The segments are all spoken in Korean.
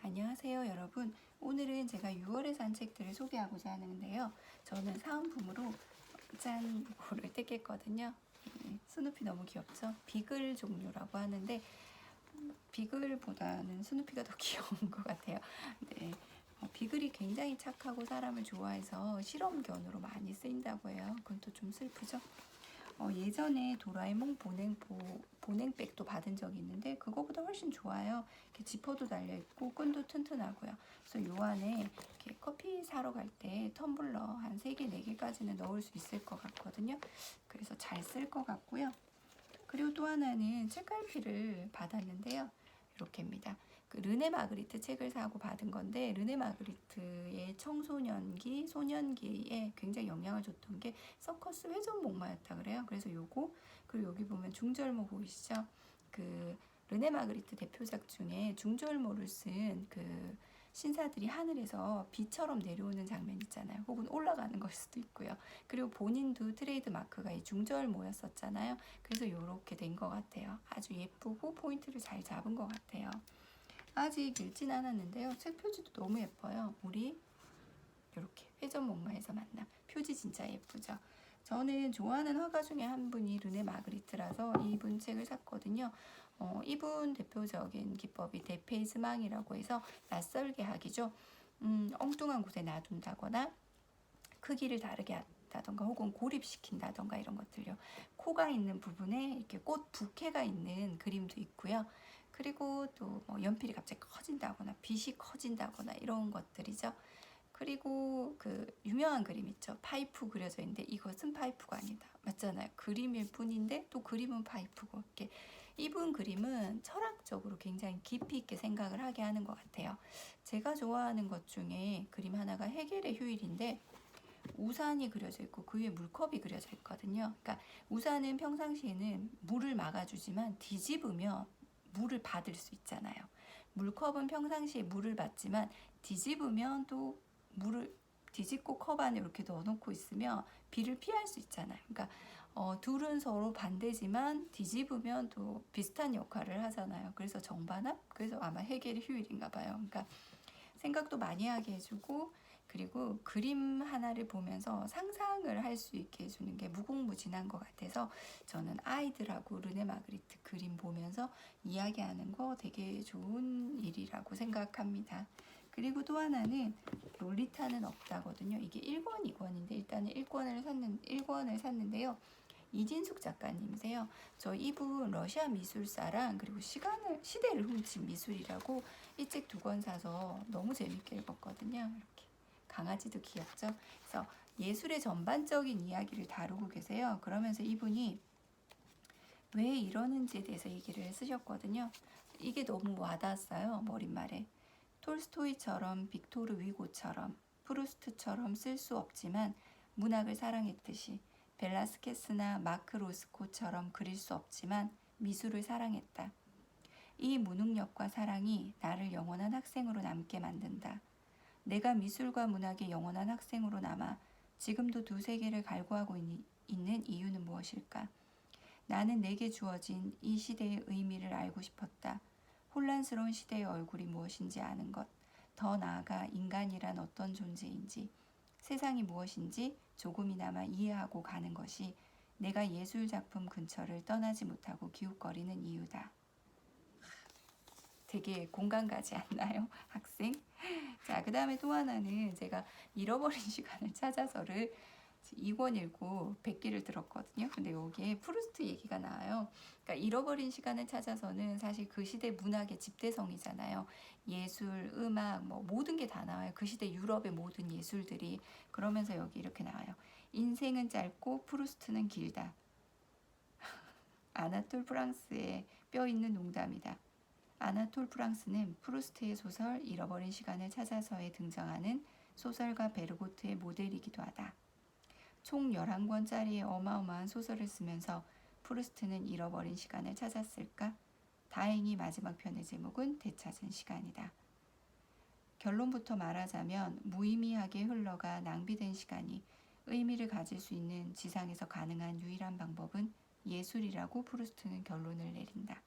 안녕하세요 여러분. 오늘은 제가 6월의 산책들을 소개하고자 하는데요. 저는 사은품으로 짠! 이거를 뜯겠거든요. 스누피 너무 귀엽죠? 비글 종류라고 하는데 비글보다는 스누피가 더 귀여운 것 같아요. 네, 비글이 굉장히 착하고 사람을 좋아해서 실험견으로 많이 쓰인다고 해요. 그건 또 좀 슬프죠? 예전에 도라에몽 보냉백도 받은 적이 있는데 그거보다 훨씬 좋아요. 이렇게 지퍼도 달려있고 끈도 튼튼하고요. 그래서 요 안에 이렇게 커피 사러 갈 때 텀블러 한 3개, 4개까지는 넣을 수 있을 것 같거든요. 그래서 잘 쓸 것 같고요. 그리고 또 하나는 책갈피를 받았는데요. 이렇게입니다. 그 르네 마그리트 책을 사고 받은 건데 르네 마그리트의 청소년기, 소년기에 굉장히 영향을 줬던 게 서커스 회전 목마였다 그래요. 그래서 요거 그리고 여기 보면 중절모 보이시죠? 그 르네 마그리트 대표작 중에 중절모를 쓴 그 신사들이 하늘에서 비처럼 내려오는 장면 있잖아요. 혹은 올라가는 걸 수도 있고요. 그리고 본인도 트레이드 마크가 이 중절모였었잖아요. 그래서 이렇게 된 것 같아요. 아주 예쁘고 포인트를 잘 잡은 것 같아요. 아직 읽진 않았는데요. 책 표지도 너무 예뻐요. 우리 이렇게 회전목마에서 만남. 표지 진짜 예쁘죠. 저는 좋아하는 화가 중에 한 분이 르네 마그리트라서 이분 책을 샀거든요. 이분 대표적인 기법이 대페이즈망이라고 해서 낯설게 하기죠. 엉뚱한 곳에 놔둔다거나 크기를 다르게 한다던가 혹은 고립시킨다던가 이런 것들요. 코가 있는 부분에 이렇게 꽃 부케가 있는 그림도 있고요. 그리고 또 뭐 연필이 갑자기 커진다거나 빛이 커진다거나 이런 것들이죠. 그리고 그 유명한 그림 있죠. 파이프 그려져 있는데 이것은 파이프가 아니다. 맞잖아요. 그림일 뿐인데 또 그림은 파이프고 이렇게 이분 그림은 철학적으로 굉장히 깊이 있게 생각을 하게 하는 것 같아요. 제가 좋아하는 것 중에 그림 하나가 해겔의 휴일인데 우산이 그려져 있고 그 위에 물컵이 그려져 있거든요. 그러니까 우산은 평상시에는 물을 막아주지만 뒤집으면 물을 받을 수 있잖아요. 물컵은 평상시에 물을 받지만 뒤집으면 또 물을 뒤집고 컵 안에 이렇게 넣어놓고 있으면 비를 피할 수 있잖아요. 그러니까 둘은 서로 반대지만 뒤집으면 또 비슷한 역할을 하잖아요. 그래서 정반합? 그래서 아마 해겔의 휴일인가 봐요. 그러니까 생각도 많이 하게 해주고 그리고 그림 하나를 보면서 상상을 할 수 있게 해주는 게 무궁무진한 것 같아서 저는 아이들하고 르네 마그리트 그림 보면서 이야기하는 거 되게 좋은 일이라고 생각합니다. 그리고 또 하나는 롤리타는 없다거든요. 이게 1권, 2권인데 일단은 1권을 샀는데요. 이진숙 작가님이세요. 저 이분 러시아 미술사랑 그리고 시대를 훔친 미술이라고 이 책 2권 사서 너무 재밌게 읽었거든요. 이렇게 강아지도 귀엽죠. 그래서 예술의 전반적인 이야기를 다루고 계세요. 그러면서 이분이 왜 이러는지에 대해서 얘기를 쓰셨거든요. 이게 너무 와닿았어요. 머릿말에. 톨스토이처럼 빅토르 위고처럼 프루스트처럼 쓸 수 없지만 문학을 사랑했듯이 벨라스케스나 마크 로스코처럼 그릴 수 없지만 미술을 사랑했다. 이 무능력과 사랑이 나를 영원한 학생으로 남게 만든다. 내가 미술과 문학의 영원한 학생으로 남아 지금도 두 세계를 갈구하고 있는 이유는 무엇일까? 나는 내게 주어진 이 시대의 의미를 알고 싶었다. 혼란스러운 시대의 얼굴이 무엇인지 아는 것, 더 나아가 인간이란 어떤 존재인지, 세상이 무엇인지 조금이나마 이해하고 가는 것이 내가 예술작품 근처를 떠나지 못하고 기웃거리는 이유다. 되게 공감 가지 않나요? 학생? 자, 그 다음에 또 하나는 제가 잃어버린 시간을 찾아서를 2권 읽고 100기를 들었거든요. 근데 여기에 프루스트 얘기가 나와요. 그러니까 잃어버린 시간을 찾아서는 사실 그 시대 문학의 집대성이잖아요. 예술, 음악, 뭐 모든 게 다 나와요. 그 시대 유럽의 모든 예술들이. 그러면서 여기 이렇게 나와요. 인생은 짧고 프루스트는 길다. 아나톨 프랑스의 뼈 있는 농담이다. 아나톨 프랑스는 프루스트의 소설 잃어버린 시간을 찾아서에 등장하는 소설가 베르고트의 모델이기도 하다. 총 11권짜리의 어마어마한 소설을 쓰면서 프루스트는 잃어버린 시간을 찾았을까? 다행히 마지막 편의 제목은 되찾은 시간이다. 결론부터 말하자면 무의미하게 흘러가 낭비된 시간이 의미를 가질 수 있는 지상에서 가능한 유일한 방법은 예술이라고 프루스트는 결론을 내린다.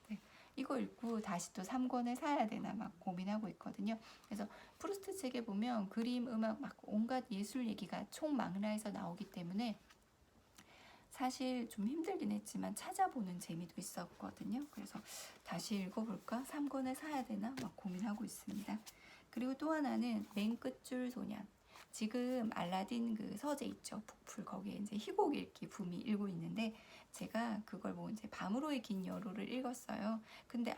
네, 이거 읽고 다시 또 3권을 사야 되나 막 고민하고 있거든요. 그래서 프루스트 책에 보면 그림, 음악 막 온갖 예술 얘기가 총망라해서 나오기 때문에 사실 좀 힘들긴 했지만 찾아보는 재미도 있었거든요. 그래서 다시 읽어볼까? 3권을 사야 되나 막 고민하고 있습니다. 그리고 또 하나는 맨 끝줄 소년. 지금 알라딘 그 서재 있죠. 북풀 거기에 이제 희곡 읽기 붐이 일고 있는데 제가 그걸 보고 이제 밤으로의 긴 여로를 읽었어요. 근데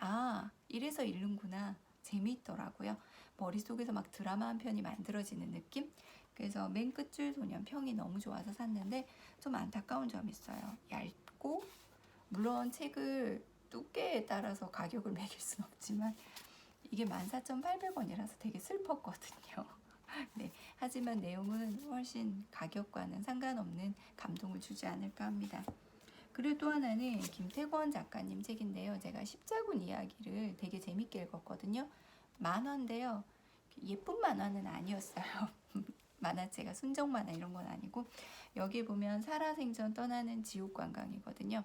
이래서 읽는구나. 재미있더라고요. 머릿속에서 막 드라마 한 편이 만들어지는 느낌? 그래서 맨 끝줄 소년 평이 너무 좋아서 샀는데 좀 안타까운 점이 있어요. 얇고 물론 책을 두께에 따라서 가격을 매길 순 없지만 이게 14,800원이라서 되게 슬펐거든요. 네, 하지만 내용은 훨씬 가격과는 상관없는 감동을 주지 않을까 합니다. 그리고 또 하나는 김태권 작가님 책인데요. 제가 십자군 이야기를 되게 재밌게 읽었거든요. 만화인데요. 예쁜 만화는 아니었어요. 만화체가 순정 만화 이런 건 아니고 여기 보면 살아생전 떠나는 지옥 관광이거든요.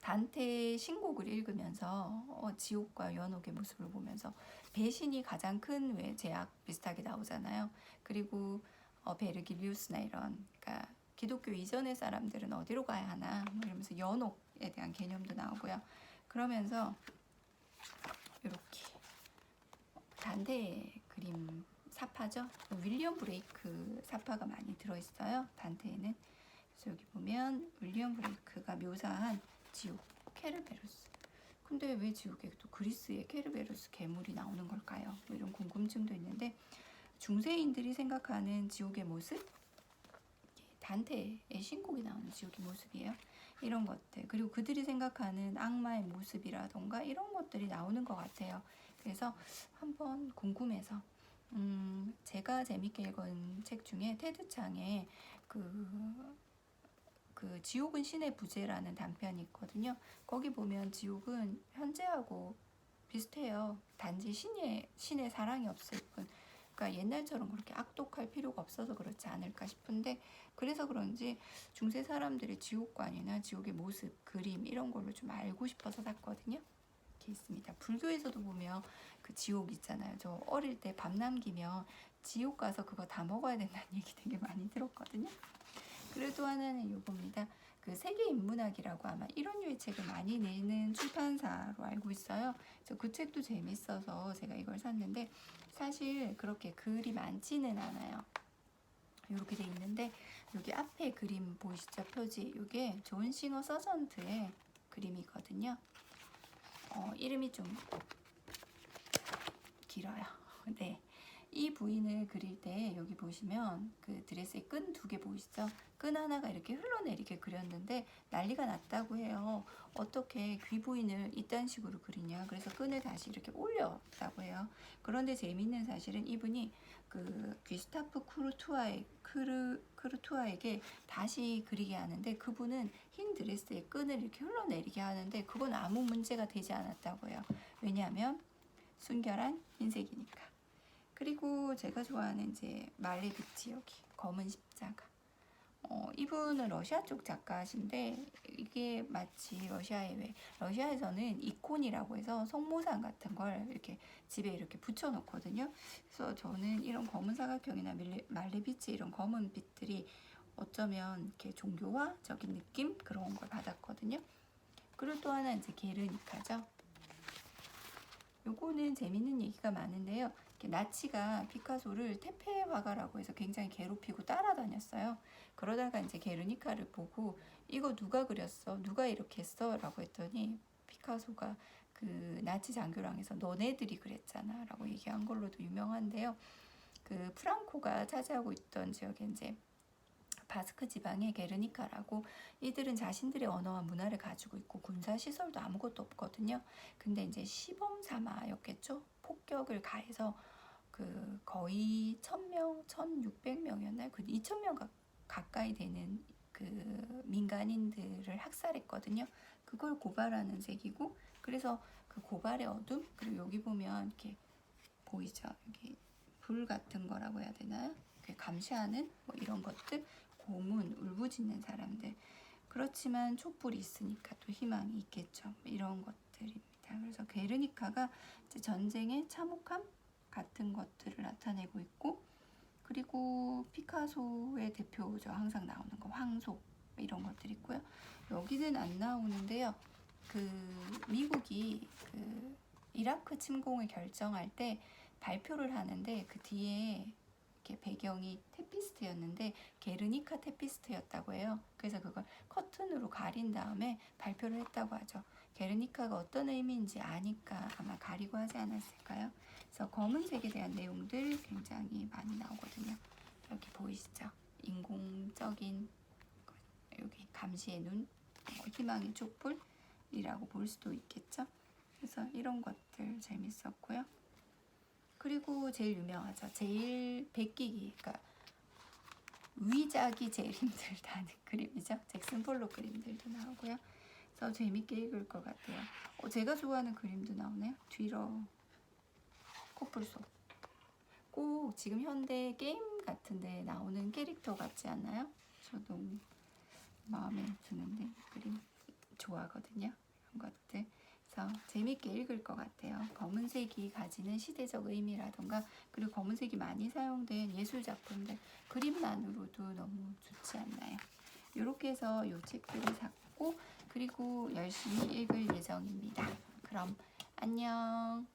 단테의 신곡을 읽으면서 지옥과 연옥의 모습을 보면서 배신이 가장 큰 죄악 비슷하게 나오잖아요. 그리고 베르길리우스나 이런 그러니까 기독교 이전의 사람들은 어디로 가야 하나 뭐 이러면서 연옥에 대한 개념도 나오고요. 그러면서 이렇게 단테의 그림 사파죠. 윌리엄 브레이크 사파가 많이 들어있어요. 단테에는. 그래서 여기 보면 윌리엄 브레이크가 묘사한 지옥 케르베로스. 근데 왜 지옥에 또 그리스의 케르베로스 괴물이 나오는 걸까요? 뭐 이런 궁금증도 있는데 중세인들이 생각하는 지옥의 모습, 단테의 신곡이 나오는 지옥의 모습이에요. 이런 것들 그리고 그들이 생각하는 악마의 모습이라던가 이런 것들이 나오는 것 같아요. 그래서 한번 궁금해서 제가 재밌게 읽은 책 중에 테드 창의 그 지옥은 신의 부재라는 단편이 있거든요. 거기 보면 지옥은 현재하고 비슷해요. 단지 신의 사랑이 없을 뿐. 그러니까 옛날처럼 그렇게 악독할 필요가 없어서 그렇지 않을까 싶은데 그래서 그런지 중세 사람들의 지옥관이나 지옥의 모습, 그림 이런 걸로 좀 알고 싶어서 샀거든요. 이렇게 있습니다. 불교에서도 보면 그 지옥 있잖아요. 저 어릴 때 밥 남기면 지옥 가서 그거 다 먹어야 된다는 얘기 되게 많이 들었거든요. 그리고 또 하나는 이겁니다. 그 세계인문학이라고 아마 이런 류의 책을 많이 내는 출판사로 알고 있어요. 그래서 그 책도 재밌어서 제가 이걸 샀는데 사실 그렇게 글이 많지는 않아요. 이렇게 돼 있는데 여기 앞에 그림 보이시죠? 표지. 이게 존 싱어 서전트의 그림이거든요. 이름이 좀 길어요. 네. 이 부인을 그릴 때 여기 보시면 그 드레스에 끈 2개 보이시죠? 끈 하나가 이렇게 흘러내리게 그렸는데 난리가 났다고 해요. 어떻게 귀 부인을 이딴 식으로 그리냐. 그래서 끈을 다시 이렇게 올렸다고 해요. 그런데 재미있는 사실은 이분이 그 귀스타프 크루투아에게 다시 그리게 하는데 그분은 흰 드레스에 끈을 이렇게 흘러내리게 하는데 그건 아무 문제가 되지 않았다고 해요. 왜냐하면 순결한 흰색이니까. 그리고 제가 좋아하는 이제 말레비치 여기 검은 십자가. 이분은 러시아 쪽 작가신데 이게 마치 러시아에서는 이콘이라고 해서 성모상 같은 걸 이렇게 집에 이렇게 붙여놓거든요. 그래서 저는 이런 검은 사각형이나 말레비치 이런 검은 빛들이 어쩌면 이렇게 종교화적인 느낌 그런 걸 받았거든요. 그리고 또 하나 이제 게르니카죠. 요거는 재밌는 얘기가 많은데요. 나치가 피카소를 태페 화가라고 해서 굉장히 괴롭히고 따라다녔어요. 그러다가 이제 게르니카를 보고 이거 누가 그렸어? 누가 이렇게 했어? 라고 했더니 피카소가 그 나치 장교랑에서 너네들이 그랬잖아 라고 얘기한 걸로도 유명한데요. 그 프랑코가 차지하고 있던 지역에 이제 바스크 지방의 게르니카라고 이들은 자신들의 언어와 문화를 가지고 있고 군사 시설도 아무것도 없거든요. 근데 이제 시범 삼아였겠죠. 폭격을 가해서 그 거의 1000명, 1600명이었나요? 그 2000명 가까이 되는 그 민간인들을 학살했거든요. 그걸 고발하는 책이고 그래서 그 고발의 어둠 그리고 여기 보면 이렇게 보이죠? 여기 불 같은 거라고 해야 되나요? 감시하는 뭐 이런 것들 고문, 울부짖는 사람들. 그렇지만 촛불이 있으니까 또 희망이 있겠죠. 이런 것들. 것들입니다. 그래서 게르니카가 이제 전쟁의 참혹함 같은 것들을 나타내고 있고, 그리고 피카소의 대표죠. 항상 나오는 거 황소 이런 것들 있고요. 여기는 안 나오는데요. 그 미국이 그 이라크 침공을 결정할 때 발표를 하는데 그 뒤에 이렇게 배경이 테피스트였는데 게르니카 테피스트였다고 해요. 그래서 그걸 커튼으로 가린 다음에 발표를 했다고 하죠. 게르니카가 어떤 의미인지 아니까 아마 가리고 하지 않았을까요? 그래서 검은색에 대한 내용들 굉장히 많이 나오거든요. 여기 보이시죠? 인공적인 여기 감시의 눈, 희망의 촛불이라고 볼 수도 있겠죠. 그래서 이런 것들 재밌었고요. 그리고 제일 유명하죠. 제일 베끼기, 그러니까 위작이 제일 힘들다는 그림이죠. 잭슨 폴록 그림들도 나오고요. 그래서 재밌게 읽을 것 같아요. 제가 좋아하는 그림도 나오네요. 뒤로 코뿔소. 꼭 지금 현대 게임 같은데 나오는 캐릭터 같지 않나요? 저도 마음에 드는데 그림 좋아하거든요. 이런 것들. 그래서 재밌게 읽을 것 같아요. 검은색이 가지는 시대적 의미라던가, 그리고 검은색이 많이 사용된 예술 작품들, 그림만으로도 너무 좋지 않나요? 이렇게 해서 이 책들을 샀고, 그리고 열심히 읽을 예정입니다. 그럼 안녕.